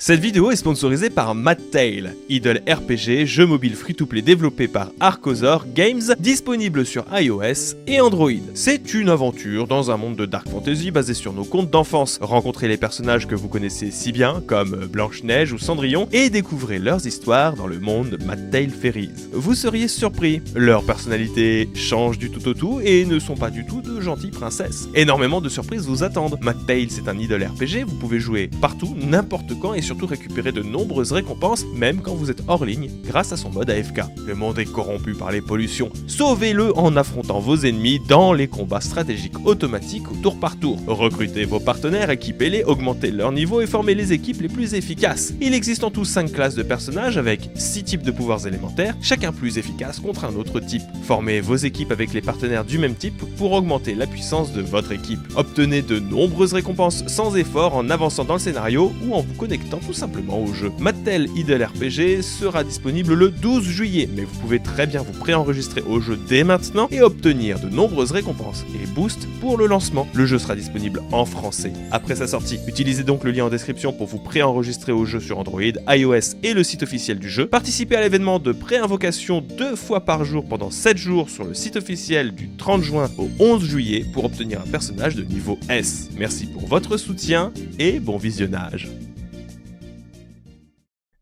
Cette vidéo est sponsorisée par Madtale, idle RPG, jeu mobile free-to-play développé par Archosaur Games, disponible sur iOS et Android. C'est une aventure dans un monde de dark fantasy basé sur nos contes d'enfance. Rencontrez les personnages que vous connaissez si bien, comme Blanche-Neige ou Cendrillon, et découvrez leurs histoires dans le monde de Madtale Fairies. Vous seriez surpris, leurs personnalités changent du tout au tout et ne sont pas du tout de gentilles princesses. Énormément de surprises vous attendent. Madtale, c'est un idle RPG, vous pouvez jouer partout, n'importe quand et surtout récupérer de nombreuses récompenses, même quand vous êtes hors ligne, grâce à son mode AFK. Le monde est corrompu par les pollutions. Sauvez-le en affrontant vos ennemis dans les combats stratégiques automatiques au tour par tour. Recrutez vos partenaires, équipez-les, augmentez leur niveau et formez les équipes les plus efficaces. Il existe en tout 5 classes de personnages avec 6 types de pouvoirs élémentaires, chacun plus efficace contre un autre type. Formez vos équipes avec les partenaires du même type pour augmenter la puissance de votre équipe. Obtenez de nombreuses récompenses sans effort en avançant dans le scénario ou en vous connectant tout simplement au jeu. Madtale Idle RPG sera disponible le 12 juillet, mais vous pouvez très bien vous préenregistrer au jeu dès maintenant et obtenir de nombreuses récompenses et boosts pour le lancement. Le jeu sera disponible en français après sa sortie. Utilisez donc le lien en description pour vous préenregistrer au jeu sur Android, iOS et le site officiel du jeu. Participez à l'événement de préinvocation 2 fois par jour pendant 7 jours sur le site officiel du 30 juin au 11 juillet pour obtenir un personnage de niveau S. Merci pour votre soutien et bon visionnage.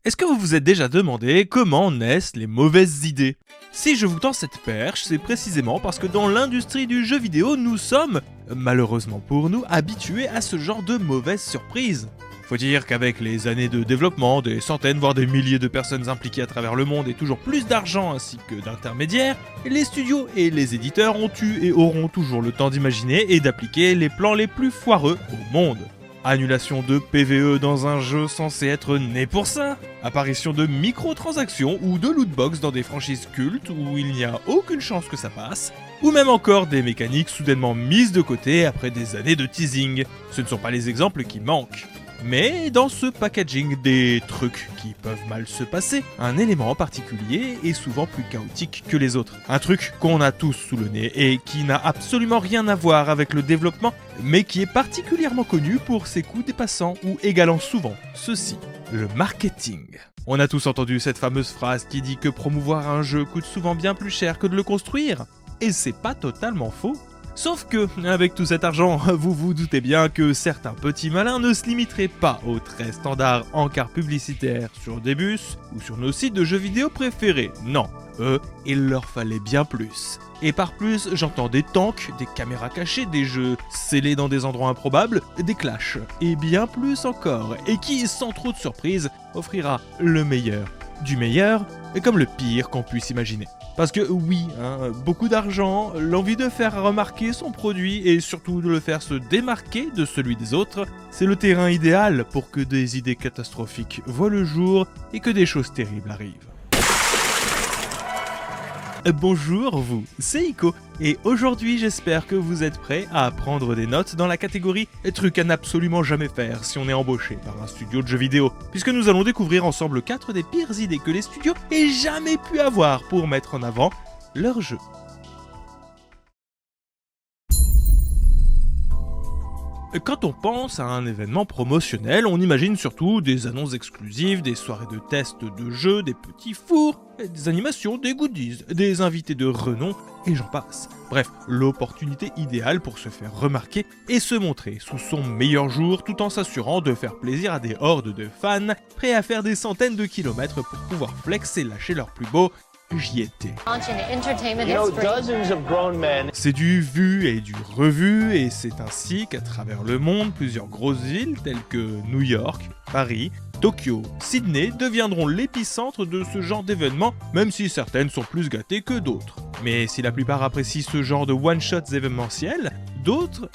Est-ce que vous vous êtes déjà demandé comment naissent les mauvaises idées ? Si je vous tends cette perche, c'est précisément parce que dans l'industrie du jeu vidéo, nous sommes, malheureusement pour nous, habitués à ce genre de mauvaises surprises. Faut dire qu'avec les années de développement, des centaines voire des milliers de personnes impliquées à travers le monde et toujours plus d'argent ainsi que d'intermédiaires, les studios et les éditeurs ont eu et auront toujours le temps d'imaginer et d'appliquer les plans les plus foireux au monde. Annulation de PvE dans un jeu censé être né pour ça. Apparition de microtransactions ou de lootbox dans des franchises cultes où il n'y a aucune chance que ça passe. Ou même encore des mécaniques soudainement mises de côté après des années de teasing. Ce ne sont pas les exemples qui manquent. Mais dans ce packaging des trucs qui peuvent mal se passer, un élément en particulier est souvent plus chaotique que les autres. Un truc qu'on a tous sous le nez et qui n'a absolument rien à voir avec le développement, mais qui est particulièrement connu pour ses coûts dépassant ou égalant souvent ceci, le marketing. On a tous entendu cette fameuse phrase qui dit que promouvoir un jeu coûte souvent bien plus cher que de le construire. Et c'est pas totalement faux. Sauf que, avec tout cet argent, vous vous doutez bien que certains petits malins ne se limiteraient pas aux très standards encarts publicitaires sur des bus ou sur nos sites de jeux vidéo préférés. Non, eux, il leur fallait bien plus. Et par plus, j'entends des tanks, des caméras cachées, des jeux scellés dans des endroits improbables, des clashs, et bien plus encore, et qui, sans trop de surprise, offrira le meilleur du meilleur, et comme le pire qu'on puisse imaginer. Parce que oui, beaucoup d'argent, l'envie de faire remarquer son produit et surtout de le faire se démarquer de celui des autres, c'est le terrain idéal pour que des idées catastrophiques voient le jour et que des choses terribles arrivent. Bonjour vous, c'est Ico, et aujourd'hui j'espère que vous êtes prêts à prendre des notes dans la catégorie « Trucs à n'absolument jamais faire si on est embauché par un studio de jeux vidéo », puisque nous allons découvrir ensemble 4 des pires idées que les studios aient jamais pu avoir pour mettre en avant leur jeu. Quand on pense à un événement promotionnel, on imagine surtout des annonces exclusives, des soirées de tests de jeux, des petits fours, des animations, des goodies, des invités de renom, et j'en passe. Bref, l'opportunité idéale pour se faire remarquer et se montrer sous son meilleur jour tout en s'assurant de faire plaisir à des hordes de fans prêts à faire des centaines de kilomètres pour pouvoir flex et lâcher leur plus beau. J'y étais. C'est du vu et du revu, et c'est ainsi qu'à travers le monde, plusieurs grosses villes telles que New York, Paris, Tokyo, Sydney deviendront l'épicentre de ce genre d'événements, même si certaines sont plus gâtées que d'autres. Mais si la plupart apprécient ce genre de one-shots événementiels, d'autres,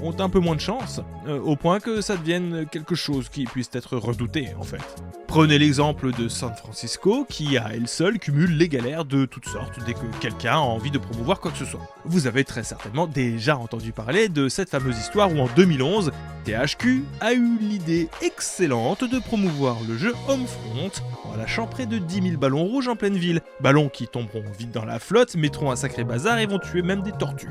ont un peu moins de chance, au point que ça devienne quelque chose qui puisse être redouté en fait. Prenez l'exemple de San Francisco qui à elle seule cumule les galères de toutes sortes dès que quelqu'un a envie de promouvoir quoi que ce soit. Vous avez très certainement déjà entendu parler de cette fameuse histoire où en 2011, THQ a eu l'idée excellente de promouvoir le jeu Homefront en lâchant près de 10 000 ballons rouges en pleine ville. Ballons qui tomberont vite dans la flotte, mettront un sacré bazar et vont tuer même des tortues.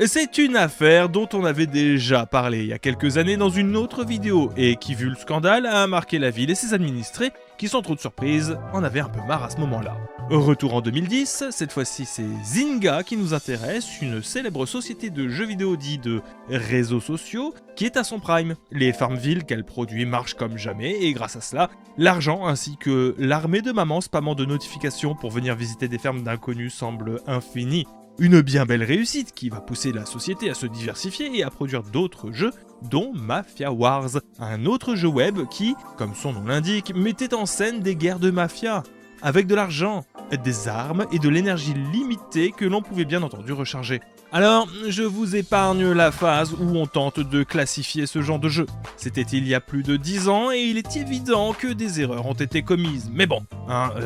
C'est une affaire dont on avait déjà parlé il y a quelques années dans une autre vidéo et qui, vu le scandale, a marqué la ville et ses administrés qui, sans trop de surprise, en avaient un peu marre à ce moment-là. Retour en 2010, cette fois-ci c'est Zynga qui nous intéresse, une célèbre société de jeux vidéo dits de réseaux sociaux qui est à son prime. Les Farmville qu'elle produit marchent comme jamais et grâce à cela, l'argent ainsi que l'armée de mamans spammant de notifications pour venir visiter des fermes d'inconnus semble infini. Une bien belle réussite qui va pousser la société à se diversifier et à produire d'autres jeux, dont Mafia Wars, un autre jeu web qui, comme son nom l'indique, mettait en scène des guerres de mafia, avec de l'argent, des armes et de l'énergie limitée que l'on pouvait bien entendu recharger. Alors, je vous épargne la phase où on tente de classifier ce genre de jeu. C'était il y a plus de 10 ans et il est évident que des erreurs ont été commises. Mais bon,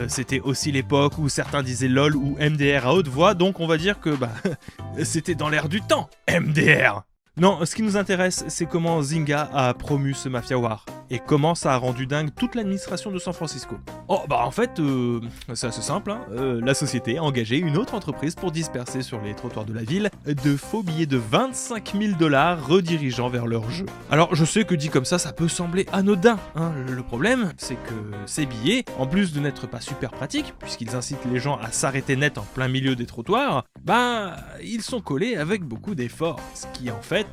c'était aussi l'époque où certains disaient LOL ou MDR à haute voix, donc on va dire que c'était dans l'air du temps, MDR. Non, ce qui nous intéresse, c'est comment Zynga a promu ce Mafia War, et comment ça a rendu dingue toute l'administration de San Francisco. Oh, en fait, c'est assez simple, la société a engagé une autre entreprise pour disperser sur les trottoirs de la ville de faux billets de 25 000 $ redirigeant vers leur jeu. Alors, je sais que dit comme ça peut sembler anodin, le problème, c'est que ces billets, en plus de n'être pas super pratiques, puisqu'ils incitent les gens à s'arrêter net en plein milieu des trottoirs, ils sont collés avec beaucoup d'efforts, ce qui en fait,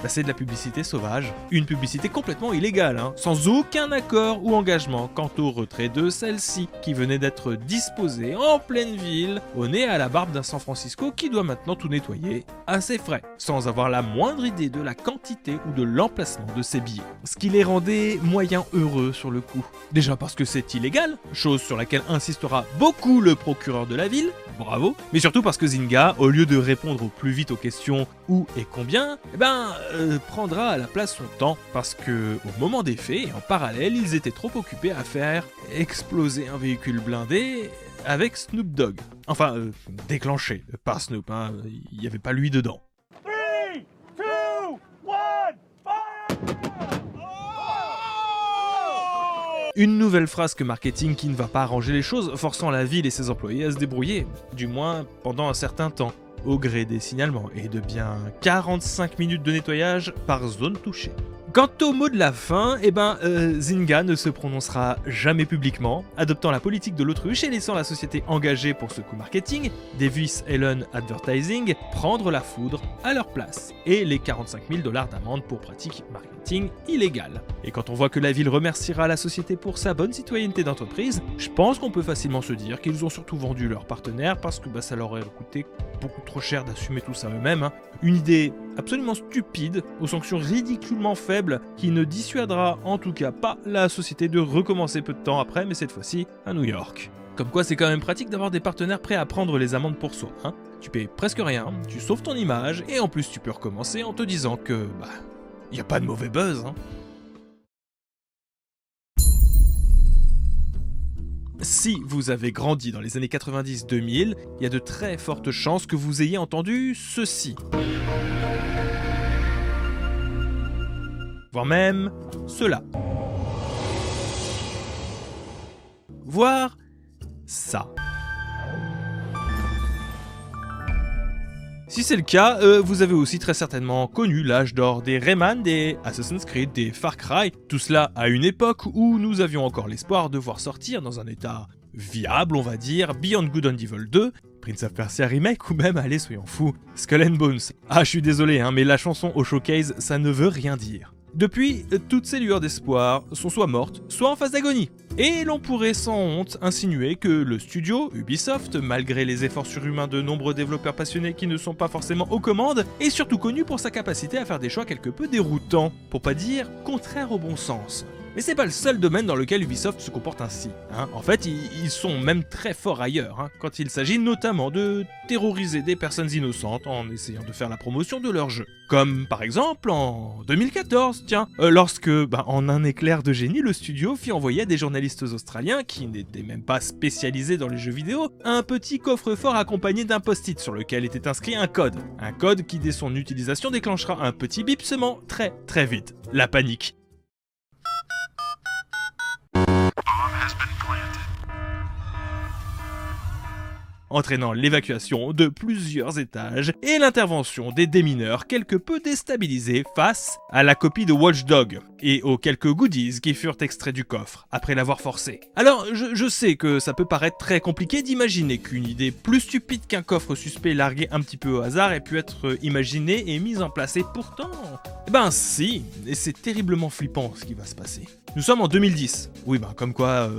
c'est de la publicité sauvage, une publicité complètement illégale, sans aucun accord ou engagement quant au retrait de celle-ci, qui venait d'être disposée en pleine ville, au nez à la barbe d'un San Francisco qui doit maintenant tout nettoyer à ses frais, sans avoir la moindre idée de la quantité ou de l'emplacement de ces billets. Ce qui les rendait moyens heureux sur le coup. Déjà parce que c'est illégal, chose sur laquelle insistera beaucoup le procureur de la ville, bravo, mais surtout parce que Zynga, au lieu de répondre au plus vite aux questions où et combien, prendra à la place son temps, parce que au moment des faits, et en parallèle, ils étaient trop occupés à faire exploser un véhicule blindé avec Snoop Dogg. Enfin, déclenché par Snoop, il n'y avait pas lui dedans. 3, 2, 1, fire! Une nouvelle frasque marketing qui ne va pas arranger les choses, forçant la ville et ses employés à se débrouiller, du moins pendant un certain temps, au gré des signalements et de bien 45 minutes de nettoyage par zone touchée. Quant au mot de la fin, Zynga ne se prononcera jamais publiquement, adoptant la politique de l'autruche et laissant la société engagée pour ce coup marketing, Davis Allen Advertising, prendre la foudre à leur place, et les 45 000 $ d'amende pour pratique marketing illégale. Et quand on voit que la ville remerciera la société pour sa bonne citoyenneté d'entreprise, je pense qu'on peut facilement se dire qu'ils ont surtout vendu leur partenaire parce que ça leur aurait coûté beaucoup trop cher d'assumer tout ça eux-mêmes. Une idée absolument stupide, aux sanctions ridiculement faibles, qui ne dissuadera en tout cas pas la société de recommencer peu de temps après, mais cette fois-ci à New York. Comme quoi c'est quand même pratique d'avoir des partenaires prêts à prendre les amendes pour soi. Tu payes presque rien, tu sauves ton image, et en plus tu peux recommencer en te disant que y a pas de mauvais buzz. Si vous avez grandi dans les années 90-2000, il y a de très fortes chances que vous ayez entendu ceci. Voire même cela. Voire ça. Si c'est le cas, vous avez aussi très certainement connu l'âge d'or des Rayman, des Assassin's Creed, des Far Cry, tout cela à une époque où nous avions encore l'espoir de voir sortir dans un état viable, on va dire, Beyond Good and Evil 2, Prince of Persia Remake ou même, allez soyons fous, Skull and Bones. Ah, je suis désolé, mais la chanson au showcase, ça ne veut rien dire. Depuis, toutes ces lueurs d'espoir sont soit mortes, soit en phase d'agonie. Et l'on pourrait sans honte insinuer que le studio, Ubisoft, malgré les efforts surhumains de nombreux développeurs passionnés qui ne sont pas forcément aux commandes, est surtout connu pour sa capacité à faire des choix quelque peu déroutants, pour pas dire contraires au bon sens. Mais c'est pas le seul domaine dans lequel Ubisoft se comporte ainsi. En fait, ils sont même très forts ailleurs, quand il s'agit notamment de terroriser des personnes innocentes en essayant de faire la promotion de leur jeu. Comme par exemple en 2014, lorsque, en un éclair de génie, le studio fit envoyer à des journalistes australiens, qui n'étaient même pas spécialisés dans les jeux vidéo, un petit coffre-fort accompagné d'un post-it sur lequel était inscrit un code. Un code qui, dès son utilisation, déclenchera un petit bip semant très très vite la panique. entraînant l'évacuation de plusieurs étages et l'intervention des démineurs quelque peu déstabilisés face à la copie de Watch Dogs et aux quelques goodies qui furent extraits du coffre après l'avoir forcé. Alors, je sais que ça peut paraître très compliqué d'imaginer qu'une idée plus stupide qu'un coffre suspect largué un petit peu au hasard ait pu être imaginée et mise en place, et pourtant... Eh ben si, et c'est terriblement flippant ce qui va se passer. Nous sommes en 2010. Oui, comme quoi,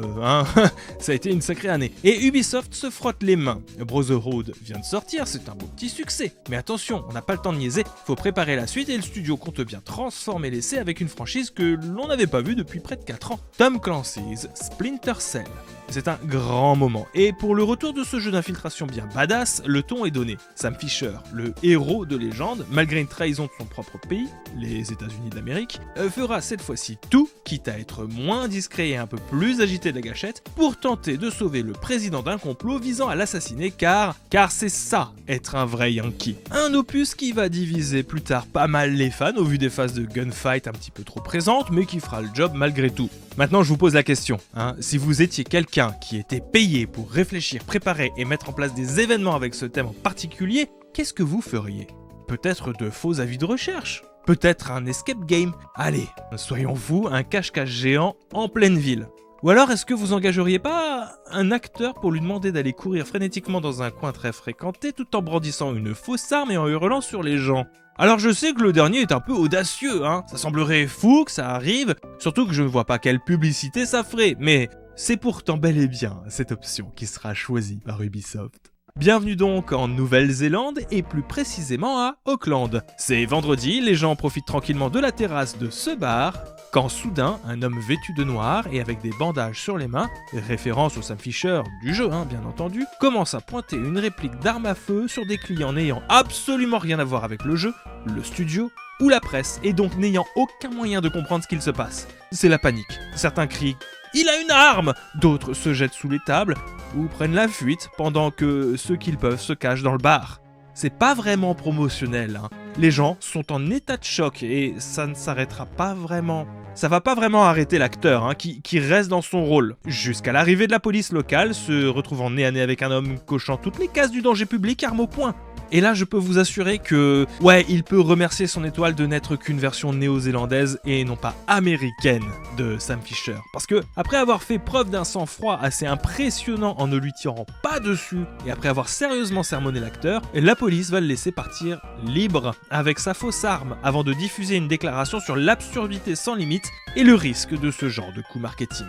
ça a été une sacrée année. Et Ubisoft se frotte les mains. Brotherhood vient de sortir, c'est un beau petit succès. Mais attention, on n'a pas le temps de niaiser, faut préparer la suite et le studio compte bien transformer l'essai avec une franchise que l'on n'avait pas vue depuis près de 4 ans. Tom Clancy's Splinter Cell. C'est un grand moment. Et pour le retour de ce jeu d'infiltration bien badass, le ton est donné. Sam Fisher, le héros de légende, malgré une trahison de son propre pays, les États-Unis d'Amérique, fera cette fois-ci tout, quitte à être moins discret et un peu plus agité de la gâchette, pour tenter de sauver le président d'un complot visant à l'assassiner, car c'est ça, être un vrai Yankee. Un opus qui va diviser plus tard pas mal les fans au vu des phases de gunfight un petit peu trop présentes, mais qui fera le job malgré tout. Maintenant je vous pose la question, si vous étiez quelqu'un qui était payé pour réfléchir, préparer et mettre en place des événements avec ce thème en particulier, qu'est-ce que vous feriez? Peut-être de faux avis de recherche? Peut-être un escape game? Allez, soyons fous, un cache-cache géant en pleine ville. Ou alors est-ce que vous engageriez pas un acteur pour lui demander d'aller courir frénétiquement dans un coin très fréquenté tout en brandissant une fausse arme et en hurlant sur les gens? Alors je sais que le dernier est un peu audacieux, ça semblerait fou que ça arrive, surtout que je ne vois pas quelle publicité ça ferait, mais c'est pourtant bel et bien cette option qui sera choisie par Ubisoft. Bienvenue donc en Nouvelle-Zélande et plus précisément à Auckland. C'est vendredi, les gens profitent tranquillement de la terrasse de ce bar, quand soudain, un homme vêtu de noir et avec des bandages sur les mains, référence au Sam Fisher du jeu bien entendu, commence à pointer une réplique d'arme à feu sur des clients n'ayant absolument rien à voir avec le jeu, le studio ou la presse, et donc n'ayant aucun moyen de comprendre ce qu'il se passe. C'est la panique. Certains crient « Il a une arme !» D'autres se jettent sous les tables ou prennent la fuite pendant que ceux qu'ils peuvent se cachent dans le bar. C'est pas vraiment promotionnel, Les gens sont en état de choc et ça ne s'arrêtera pas vraiment. Ça va pas vraiment arrêter l'acteur, qui reste dans son rôle. Jusqu'à l'arrivée de la police locale, se retrouvant nez à nez avec un homme cochant toutes les cases du danger public, arme au poing. Et là, je peux vous assurer que, il peut remercier son étoile de n'être qu'une version néo-zélandaise et non pas américaine de Sam Fisher. Parce que, après avoir fait preuve d'un sang-froid assez impressionnant en ne lui tirant pas dessus, et après avoir sérieusement sermonné l'acteur, la police va le laisser partir libre avec sa fausse arme avant de diffuser une déclaration sur l'absurdité sans limite et le risque de ce genre de coup marketing.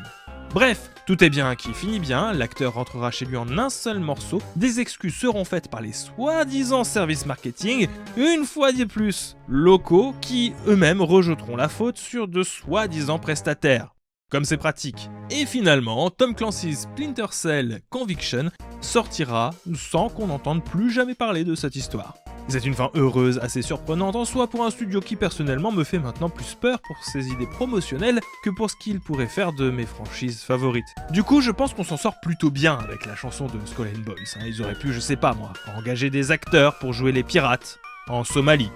Bref, tout est bien qui finit bien, l'acteur rentrera chez lui en un seul morceau, des excuses seront faites par les soi-disant services marketing, une fois de plus locaux qui eux-mêmes rejetteront la faute sur de soi-disant prestataires. Comme c'est pratique. Et finalement, Tom Clancy's Splinter Cell Conviction sortira sans qu'on n'entende plus jamais parler de cette histoire. C'est une fin heureuse, assez surprenante en soi pour un studio qui personnellement me fait maintenant plus peur pour ses idées promotionnelles que pour ce qu'il pourrait faire de mes franchises favorites. Du coup, je pense qu'on s'en sort plutôt bien avec la chanson de Skull and Bones. Ils auraient pu, je sais pas moi, engager des acteurs pour jouer les pirates en Somalie.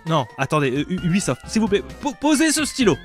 Non, attendez, Ubisoft, s'il vous plaît, posez ce stylo.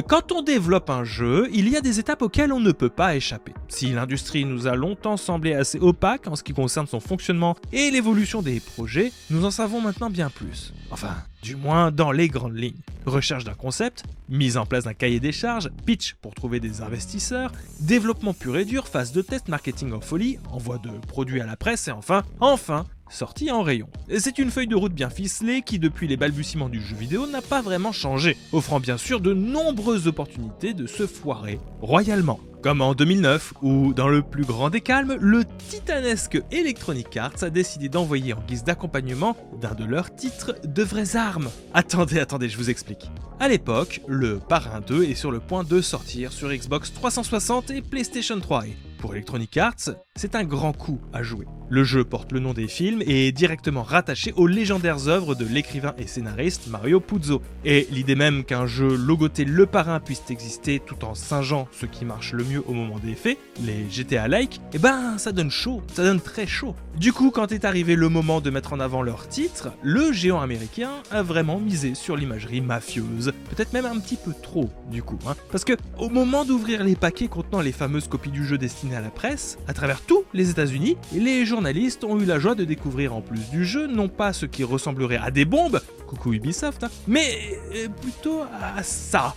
Quand on développe un jeu, il y a des étapes auxquelles on ne peut pas échapper. Si l'industrie nous a longtemps semblé assez opaque en ce qui concerne son fonctionnement et l'évolution des projets, nous en savons maintenant bien plus. Enfin, du moins dans les grandes lignes. Recherche d'un concept, mise en place d'un cahier des charges, pitch pour trouver des investisseurs, développement pur et dur, phase de test, marketing en folie, envoi de produits à la presse et enfin, sortie en rayon. C'est une feuille de route bien ficelée qui, depuis les balbutiements du jeu vidéo, n'a pas vraiment changé, offrant bien sûr de nombreuses opportunités de se foirer royalement. Comme en 2009, où, dans le plus grand des calmes, le titanesque Electronic Arts a décidé d'envoyer en guise d'accompagnement d'un de leurs titres de vraies armes. Attendez, je vous explique. À l'époque, le Parrain 2 est sur le point de sortir sur Xbox 360 et PlayStation 3. Et pour Electronic Arts, c'est un grand coup à jouer. Le jeu porte le nom des films et est directement rattaché aux légendaires œuvres de l'écrivain et scénariste Mario Puzo. Et l'idée même qu'un jeu logoté Le Parrain puisse exister tout en singeant ce qui marche le mieux au moment des faits, les GTA-like, eh ben ça donne chaud, ça donne très chaud. Du coup, quand est arrivé le moment de mettre en avant leur titre, le géant américain a vraiment misé sur l'imagerie mafieuse, peut-être même un petit peu trop du coup, parce que au moment d'ouvrir les paquets contenant les fameuses copies du jeu destinées à la presse, à travers tous les États-Unis, les journalistes ont eu la joie de découvrir en plus du jeu non pas ce qui ressemblerait à des bombes, coucou Ubisoft, mais plutôt à ça.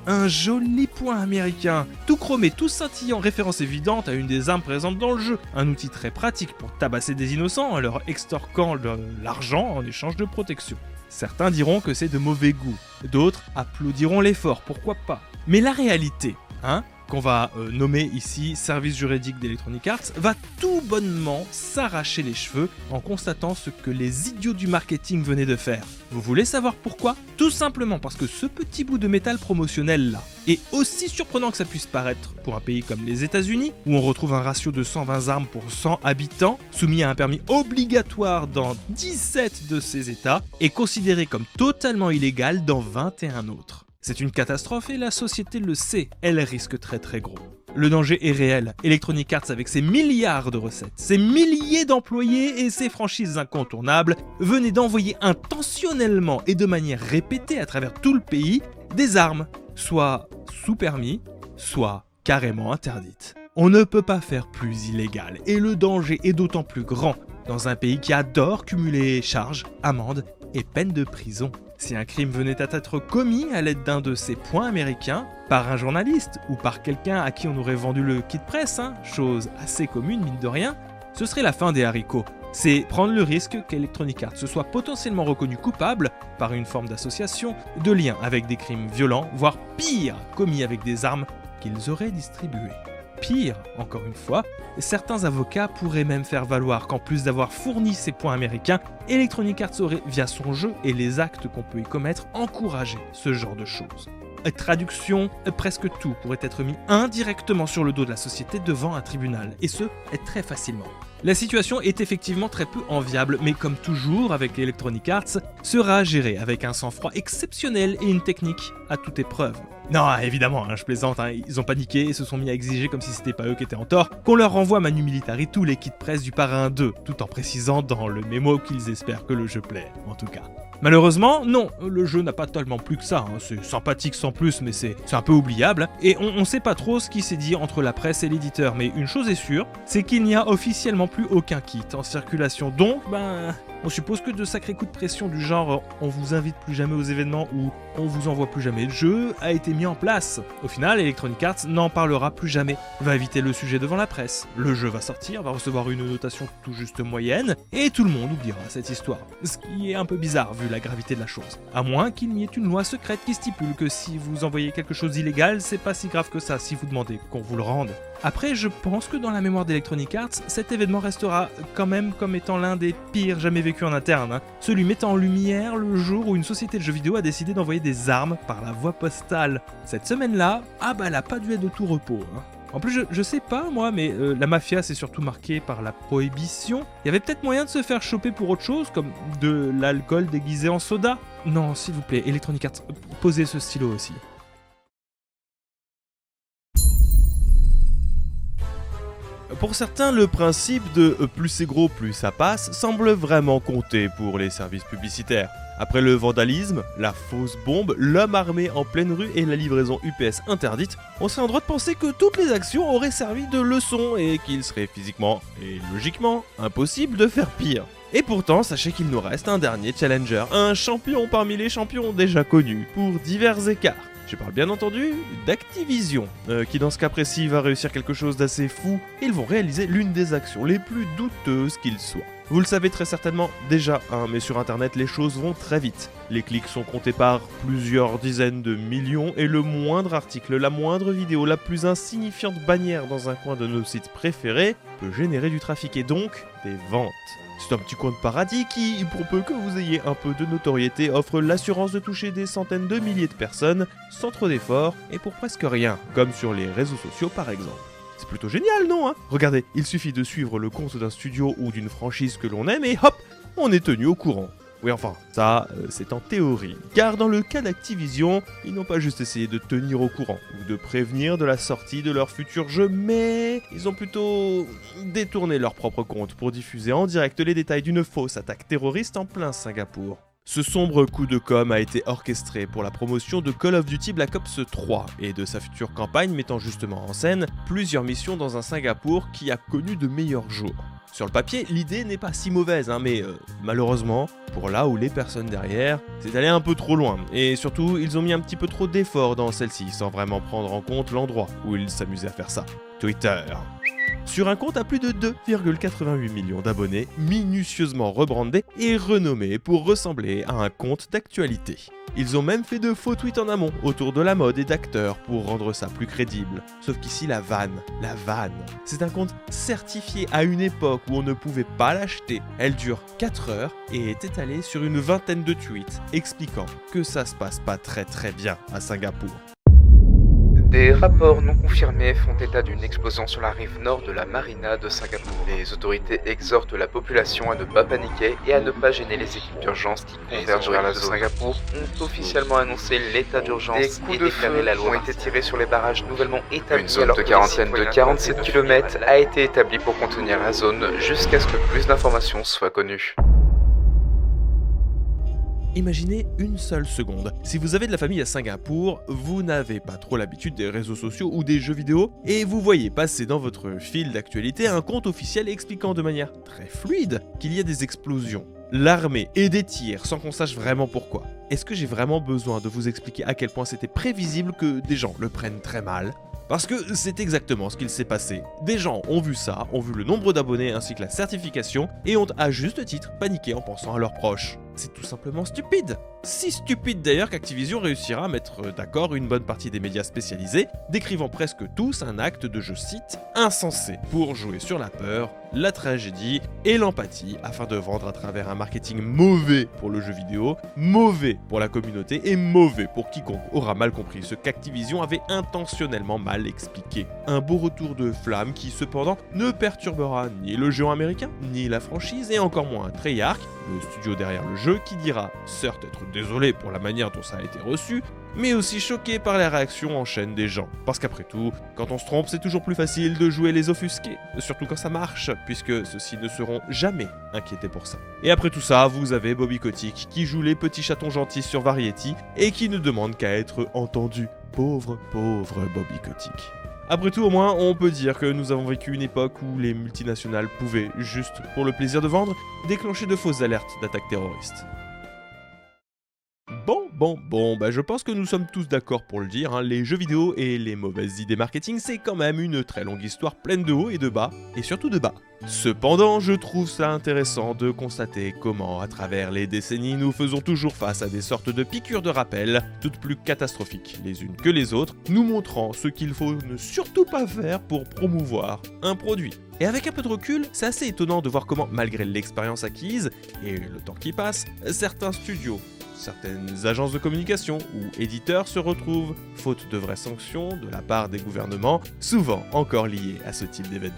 Un joli point américain, tout chromé, tout scintillant, référence évidente à une des armes présentes dans le jeu. Un outil très pratique pour tabasser des innocents en leur extorquant de l'argent en échange de protection. Certains diront que c'est de mauvais goût, d'autres applaudiront l'effort, pourquoi pas. Mais la réalité, qu'on va nommer ici service juridique d'Electronic Arts, va tout bonnement s'arracher les cheveux en constatant ce que les idiots du marketing venaient de faire. Vous voulez savoir pourquoi ? Tout simplement parce que ce petit bout de métal promotionnel là est aussi surprenant que ça puisse paraître pour un pays comme les États-Unis, où on retrouve un ratio de 120 armes pour 100 habitants, soumis à un permis obligatoire dans 17 de ces États, et considéré comme totalement illégal dans 21 autres. C'est une catastrophe et la société le sait, elle risque très très gros. Le danger est réel. Electronic Arts, avec ses milliards de recettes, ses milliers d'employés et ses franchises incontournables, venait d'envoyer intentionnellement et de manière répétée à travers tout le pays des armes, soit sous permis, soit carrément interdites. On ne peut pas faire plus illégal et le danger est d'autant plus grand dans un pays qui adore cumuler charges, amendes et peines de prison. Si un crime venait à être commis à l'aide d'un de ces points américains, par un journaliste ou par quelqu'un à qui on aurait vendu le kit presse, chose assez commune mine de rien, ce serait la fin des haricots. C'est prendre le risque qu'Electronic Arts se soit potentiellement reconnu coupable, par une forme d'association, de lien avec des crimes violents, voire pire, commis avec des armes qu'ils auraient distribuées. Pire, encore une fois, certains avocats pourraient même faire valoir qu'en plus d'avoir fourni ces points américains, Electronic Arts aurait, via son jeu et les actes qu'on peut y commettre, encouragé ce genre de choses. Traduction, presque tout pourrait être mis indirectement sur le dos de la société devant un tribunal, et ce, très facilement. La situation est effectivement très peu enviable, mais comme toujours avec Electronic Arts, sera gérée avec un sang-froid exceptionnel et une technique à toute épreuve. Non, évidemment, je plaisante, ils ont paniqué et se sont mis à exiger, comme si c'était pas eux qui étaient en tort, qu'on leur renvoie Manu Militari tous les kits presse du Parrain 2, tout en précisant dans le mémo qu'ils espèrent que le jeu plaît, en tout cas. Malheureusement, non, le jeu n'a pas tellement plus que ça, c'est sympathique sans plus, mais c'est un peu oubliable, et on sait pas trop ce qui s'est dit entre la presse et l'éditeur, mais une chose est sûre, c'est qu'il n'y a officiellement plus aucun kit en circulation, donc, on suppose que de sacrés coups de pression du genre « on vous invite plus jamais aux événements » ou « on vous envoie plus jamais de jeu » a été mis en place. Au final, Electronic Arts n'en parlera plus jamais, va éviter le sujet devant la presse. Le jeu va sortir, va recevoir une notation tout juste moyenne, et tout le monde oubliera cette histoire. Ce qui est un peu bizarre vu la gravité de la chose. À moins qu'il n'y ait une loi secrète qui stipule que si vous envoyez quelque chose d'illégal, c'est pas si grave que ça si vous demandez qu'on vous le rende. Après, je pense que dans la mémoire d'Electronic Arts, cet événement restera quand même comme étant l'un des pires jamais vécus en interne. Celui mettant en lumière le jour où une société de jeux vidéo a décidé d'envoyer des armes par la voie postale. Cette semaine-là, elle a pas dû être de tout repos. En plus, je sais pas moi, mais la mafia c'est surtout marquée par la prohibition. Il y avait peut-être moyen de se faire choper pour autre chose, comme de l'alcool déguisé en soda. Non, s'il vous plaît, Electronic Arts, posez ce stylo aussi. Pour certains, le principe de plus c'est gros, plus ça passe semble vraiment compter pour les services publicitaires. Après le vandalisme, la fausse bombe, l'homme armé en pleine rue et la livraison UPS interdite, on serait en droit de penser que toutes les actions auraient servi de leçon et qu'il serait physiquement et logiquement impossible de faire pire. Et pourtant, sachez qu'il nous reste un dernier challenger, un champion parmi les champions déjà connus, pour divers écarts. Je parle bien entendu d'Activision, qui dans ce cas précis va réussir quelque chose d'assez fou. Ils vont réaliser l'une des actions les plus douteuses qu'il soit. Vous le savez très certainement déjà, mais sur internet les choses vont très vite. Les clics sont comptés par plusieurs dizaines de millions et le moindre article, la moindre vidéo, la plus insignifiante bannière dans un coin de nos sites préférés peut générer du trafic et donc des ventes. C'est un petit coin de paradis qui, pour peu que vous ayez un peu de notoriété, offre l'assurance de toucher des centaines de milliers de personnes sans trop d'efforts et pour presque rien, comme sur les réseaux sociaux par exemple. C'est plutôt génial, non ? Regardez, il suffit de suivre le compte d'un studio ou d'une franchise que l'on aime et hop, on est tenu au courant. Oui, enfin, ça, c'est en théorie. Car dans le cas d'Activision, ils n'ont pas juste essayé de tenir au courant ou de prévenir de la sortie de leur futur jeu, mais ils ont plutôt détourné leur propre compte pour diffuser en direct les détails d'une fausse attaque terroriste en plein Singapour. Ce sombre coup de com' a été orchestré pour la promotion de Call of Duty Black Ops 3 et de sa future campagne mettant justement en scène plusieurs missions dans un Singapour qui a connu de meilleurs jours. Sur le papier, l'idée n'est pas si mauvaise, mais malheureusement, pour là où les personnes derrière, c'est allé un peu trop loin. Et surtout, ils ont mis un petit peu trop d'efforts dans celle-ci, sans vraiment prendre en compte l'endroit où ils s'amusaient à faire ça. Twitter. Sur un compte à plus de 2,88 millions d'abonnés, minutieusement rebrandé et renommé pour ressembler à un compte d'actualité. Ils ont même fait de faux tweets en amont autour de la mode et d'acteurs pour rendre ça plus crédible. Sauf qu'ici la vanne, c'est un compte certifié à une époque où on ne pouvait pas l'acheter. Elle dure 4 heures et est étalée sur une vingtaine de tweets expliquant que ça se passe pas très bien à Singapour. Des rapports non confirmés font état d'une explosion sur la rive nord de la marina de Singapour. Les autorités exhortent la population à ne pas paniquer et à ne pas gêner les équipes d'urgence qui convergent vers la zone. Singapour ont officiellement annoncé l'état d'urgence et déclaré la loi. Ont été tirés sur les barrages nouvellement établis. Une zone de quarantaine de 47 km a été établie pour contenir la zone jusqu'à ce que plus d'informations soient connues. Imaginez une seule seconde. Si vous avez de la famille à Singapour, vous n'avez pas trop l'habitude des réseaux sociaux ou des jeux vidéo, et vous voyez passer dans votre fil d'actualité un compte officiel expliquant de manière très fluide qu'il y a des explosions, l'armée et des tirs sans qu'on sache vraiment pourquoi. Est-ce que j'ai vraiment besoin de vous expliquer à quel point c'était prévisible que des gens le prennent très mal ? Parce que c'est exactement ce qu'il s'est passé. Des gens ont vu ça, ont vu le nombre d'abonnés ainsi que la certification, et ont à juste titre paniqué en pensant à leurs proches. C'est tout simplement stupide. Si stupide d'ailleurs qu'Activision réussira à mettre d'accord une bonne partie des médias spécialisés, décrivant presque tous un acte de, je cite, insensé, pour jouer sur la peur, la tragédie et l'empathie, afin de vendre à travers un marketing mauvais pour le jeu vidéo, mauvais pour la communauté et mauvais pour quiconque aura mal compris ce qu'Activision avait intentionnellement mal expliqué. Un beau retour de flamme qui cependant ne perturbera ni le géant américain, ni la franchise et encore moins Treyarch, le studio derrière le jeu, qui dira certes être désolé pour la manière dont ça a été reçu, mais aussi choqué par les réactions en chaîne des gens. Parce qu'après tout, quand on se trompe, c'est toujours plus facile de jouer les offusqués, surtout quand ça marche, puisque ceux-ci ne seront jamais inquiétés pour ça. Et après tout ça, vous avez Bobby Kotick qui joue les petits chatons gentils sur Variety et qui ne demande qu'à être entendu. Pauvre Bobby Kotick. Après tout, au moins, on peut dire que nous avons vécu une époque où les multinationales pouvaient, juste pour le plaisir de vendre, déclencher de fausses alertes d'attaques terroristes. Bon, je pense que nous sommes tous d'accord pour le dire, les jeux vidéo et les mauvaises idées marketing, c'est quand même une très longue histoire pleine de hauts et de bas, et surtout de bas. Cependant, je trouve ça intéressant de constater comment, à travers les décennies, nous faisons toujours face à des sortes de piqûres de rappel, toutes plus catastrophiques les unes que les autres, nous montrant ce qu'il faut ne surtout pas faire pour promouvoir un produit. Et avec un peu de recul, c'est assez étonnant de voir comment, malgré l'expérience acquise et le temps qui passe, certains studios, certaines agences de communication ou éditeurs se retrouvent, faute de vraies sanctions de la part des gouvernements, souvent encore liés à ce type d'événement.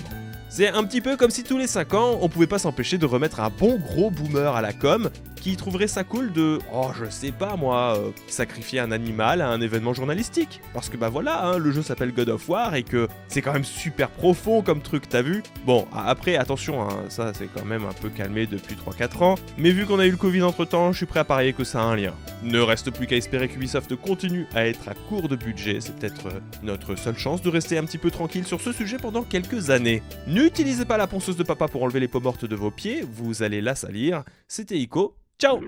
C'est un petit peu comme si tous les 5 ans, on pouvait pas s'empêcher de remettre un bon gros boomer à la com qui trouverait ça cool de, je sais pas moi, sacrifier un animal à un événement journalistique. Parce que voilà, le jeu s'appelle God of War et que c'est quand même super profond comme truc, t'as vu ? Bon, après, attention, ça c'est quand même un peu calmé depuis 3-4 ans, mais vu qu'on a eu le Covid entre temps, je suis prêt à parier que ça a un lien. Ne reste plus qu'à espérer qu'Ubisoft continue à être à court de budget, c'est peut-être notre seule chance de rester un petit peu tranquille sur ce sujet pendant quelques années. N'utilisez pas la ponceuse de papa pour enlever les peaux mortes de vos pieds, vous allez la salir. C'était Ico, ciao!